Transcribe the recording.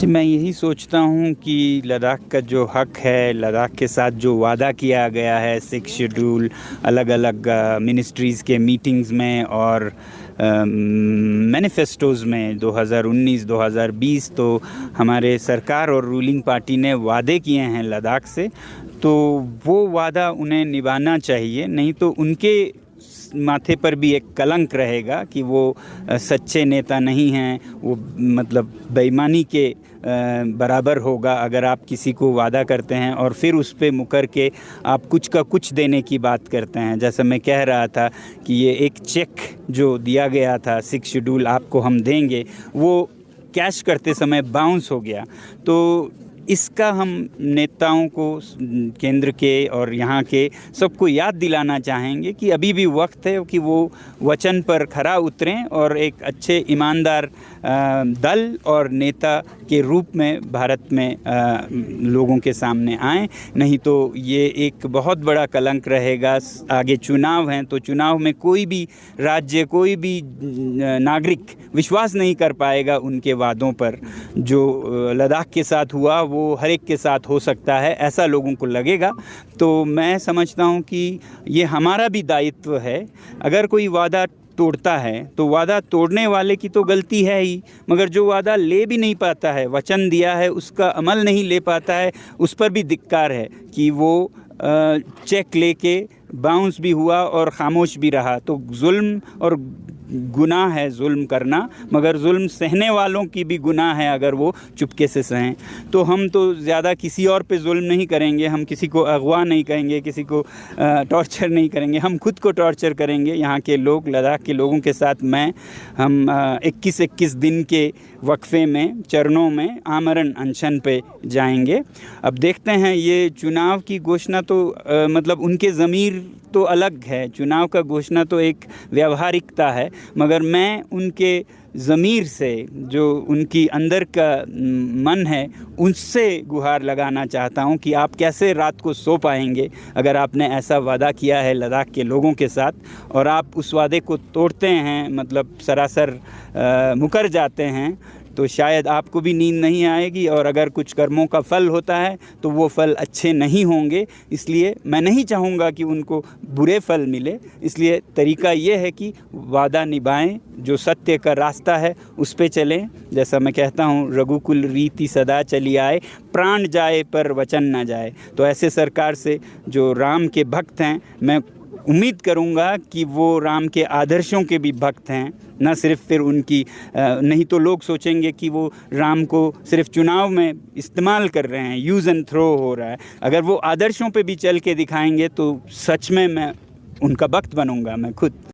मैं यही सोचता हूँ कि लद्दाख का जो हक है, लद्दाख के साथ जो वादा किया गया है 6 शेड्यूल अलग अलग मिनिस्ट्रीज़ के मीटिंग्स में और मैनिफेस्टोज़ में 2019-2020 तो हमारे सरकार और रूलिंग पार्टी ने वादे किए हैं लद्दाख से, तो वो वादा उन्हें निभाना चाहिए। नहीं तो उनके माथे पर भी एक कलंक रहेगा कि वो सच्चे नेता नहीं हैं। वो मतलब बेईमानी के बराबर होगा अगर आप किसी को वादा करते हैं और फिर उस पे मुकर के आप कुछ का कुछ देने की बात करते हैं। जैसा मैं कह रहा था कि ये एक चेक जो दिया गया था 6 शेड्यूल आपको हम देंगे, वो कैश करते समय बाउंस हो गया। तो इसका हम नेताओं को, केंद्र के और यहाँ के सबको याद दिलाना चाहेंगे कि अभी भी वक्त है कि वो वचन पर खरा उतरें और एक अच्छे ईमानदार दल और नेता के रूप में भारत में लोगों के सामने आएं। नहीं तो ये एक बहुत बड़ा कलंक रहेगा। आगे चुनाव हैं तो चुनाव में कोई भी राज्य, कोई भी नागरिक विश्वास नहीं कर पाएगा उनके वादों पर। जो लद्दाख के साथ हुआ वो हर एक के साथ हो सकता है, ऐसा लोगों को लगेगा। तो मैं समझता हूँ कि ये हमारा भी दायित्व है। अगर कोई वादा तोड़ता है तो वादा तोड़ने वाले की तो गलती है ही, मगर जो वादा ले भी नहीं पाता है, वचन दिया है उसका अमल नहीं ले पाता है, उस पर भी धिक्कार है कि वो चेक लेके बाउंस भी हुआ और खामोश भी रहा। तो जुल्म और गुनाह है जुल्म करना, मगर जुल्म सहने वालों की भी गुनाह है अगर वो चुपके से सहें। तो हम तो ज़्यादा किसी और पे जुल्म नहीं करेंगे, हम किसी को अगवा नहीं करेंगे, किसी को टॉर्चर नहीं करेंगे, हम खुद को टॉर्चर करेंगे। यहाँ के लोग, लद्दाख के लोगों के साथ हम 21-21 दिन के वक्फे में, चरणों में आमरण अनशन पे जाएंगे। अब देखते हैं, ये चुनाव की घोषणा तो मतलब उनके ज़मीर तो अलग है, चुनाव का घोषणा तो एक व्यावहारिकता है, मगर मैं उनके ज़मीर से, जो उनकी अंदर का मन है, उनसे गुहार लगाना चाहता हूं कि आप कैसे रात को सो पाएंगे अगर आपने ऐसा वादा किया है लद्दाख के लोगों के साथ और आप उस वादे को तोड़ते हैं, मतलब सरासर मुकर जाते हैं। तो शायद आपको भी नींद नहीं आएगी और अगर कुछ कर्मों का फल होता है तो वो फल अच्छे नहीं होंगे। इसलिए मैं नहीं चाहूँगा कि उनको बुरे फल मिले। इसलिए तरीका ये है कि वादा निभाएं, जो सत्य का रास्ता है उस पे चलें। जैसा मैं कहता हूँ, रघुकुल रीति सदा चली आए, प्राण जाए पर वचन ना जाए। तो ऐसे सरकार से जो राम के भक्त हैं, मैं उम्मीद करूंगा कि वो राम के आदर्शों के भी भक्त हैं, न सिर्फ फिर उनकी। नहीं तो लोग सोचेंगे कि वो राम को सिर्फ चुनाव में इस्तेमाल कर रहे हैं, यूज़ एंड थ्रो हो रहा है। अगर वो आदर्शों पे भी चल के दिखाएंगे तो सच में मैं उनका भक्त बनूंगा, मैं खुद।